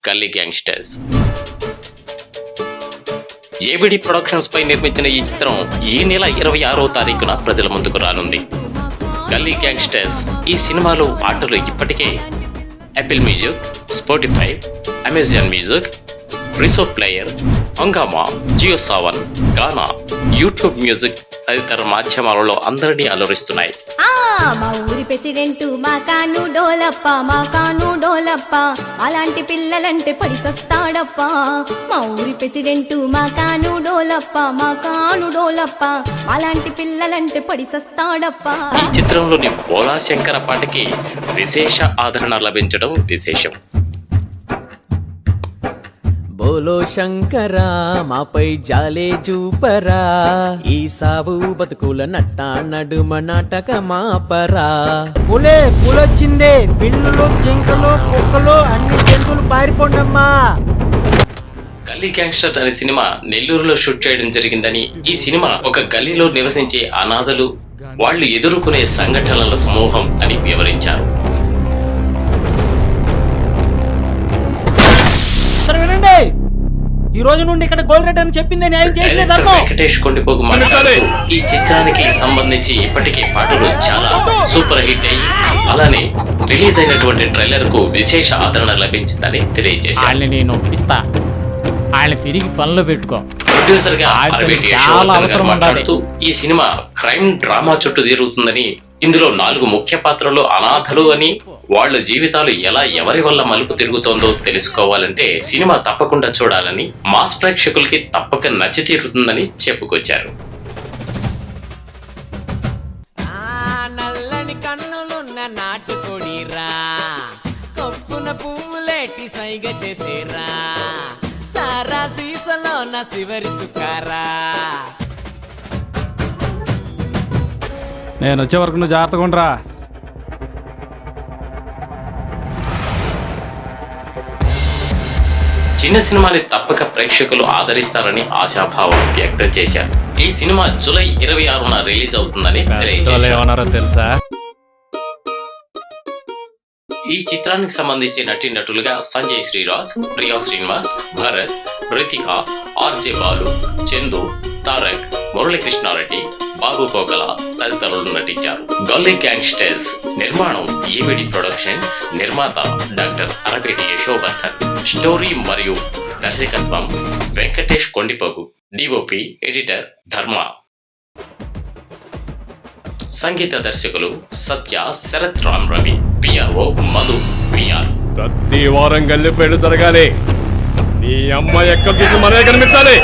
గల్లీ gangsters. ABD productions పై నిర్మించిన ఈ చిత్రం ఈ నెల 26వ తారీఖున ప్రజల ముందుకు రానుంది. గల్లీ గ్యాంగ్స్టర్స్ ఈ సినిమాలో పాటలు ఇప్పటికే Apple Music, Spotify, Amazon Music, Resso player, Hungama, Jio Saavn, Gaana, YouTube music తదితర మాధ్యమాలలో అందరినీ అలరిస్తున్నాయి. మా ఊరి ప్రెసిడెంట్ మా కాను డోలప్ప అలాంటి పిల్లలంటే పడిసస్తాడప్ప. మా ఊరి ప్రెసిడెంట్ మా కాను డోలప్ప అలాంటి పిల్లలంటే పడిసస్తాడప్ప. ఈ చిత్రంలోని బోలా శంకర పాటకి విశేష ఆదరణ లభించడం విశేషం. బోలో శంకరా మాపై జాలే చూపరా, ఈ సావు బతుకుల నట్ట నడుమ నాటక మాపరా. పులొచ్చిందే, పిల్లులు, జింకలు, కుక్కలు అన్ని జంతువులు పారిపోండమ్మా. గల్లీ గ్యాంగ్స్టర్ అనే సినిమా నెల్లూరులో షూట్ చేయడం జరిగిందని, ఈ సినిమా ఒక గల్లీలో నివసించే అనాథలు వాళ్ళు ఎదుర్కొనే సంఘటనల సమూహం అని వివరించారు. ఈ రోజు నుండి ఇక్కడ గోల్ రెడ్ అని చెప్పింది న్యాయం చేసిన వెంకటేష్ కొండిపోగు మాట్లాడుతూ ఈ చిత్రానికి సంబంధించి ఇప్పటికే పాటలు చాలా సూపర్ హిట్ అయ్యి అలానే రిలీజ్ అయినటువంటి ట్రైలర్ కు విశేష ఆదరణ లభించిందని తెలియజేశారు. నేను ఒప్పిస్తా, ఆయన తిరిగి పనిలో పెట్టుకో. ప్రొడ్యూసర్ గా మాట్లాడుతూ ఈ సినిమా క్రైమ్ డ్రామా చుట్టూ తిరుగుతుందని, ఇందులో 4 ముఖ్య పాత్రలు అనాథలు అని, వాళ్ళ జీవితాలు ఎలా ఎవరి వల్ల మలుపు తిరుగుతోందో తెలుసుకోవాలంటే సినిమా తప్పకుండా చూడాలని, మాస్ ప్రేక్షకులకి తప్పక నచ్చి తీరుతుందని చెప్పుకొచ్చారు. నల్లని కన్నులున్న నాటుకొడిరా, కొప్పున పువ్వులేటి సైగ చేసేరా, సారా సీసలో నా శివరి సుకారా. నేను వచ్చే వరకు నువ్వు జాగ్రత్తగా ఉండరా. చిన్న సినిమాని తప్పక ప్రేక్షకులు ఆదరిస్తారని ఆశాభావం వ్యక్తం చేశారు. ఈ సినిమా జూలై 26న రిలీజ్ అవుతుందని తెలియజేశారు. తెలుసా, ఈ చిత్రానికి సంబంధించి నటులుగా సంజయ్ శ్రీరాజ్, ప్రియా శ్రీనివాస్, భరత్, రితిక, ఆర్జే బాలు, చందు, తారక్, మురళీకృష్ణారెడ్డి, బాబు పోగల తదితరులు నటించారు. గల్లీ గ్యాంగ్స్టర్స్ నిర్మాణం ఏబిడి ప్రొడక్షన్స్, నిర్మాత డాక్టర్ అరవేటి యశోవర్ధన్, స్టోరీ మరియు దర్శకత్వం వెంకటేష్ కొండిపోగు, డిఓపి ఎడిటర్ ధర్మ, సంగీత దర్శకులు సత్య, శరత్ రామ్ రవి, పిఆర్ఓ మధు పిఆర్. ప్రతి వారం గల్లీ పేరు జరగాలి, నీ అమ్మాయి ఎక్కడ చూసి మనమే కనిపించాలి.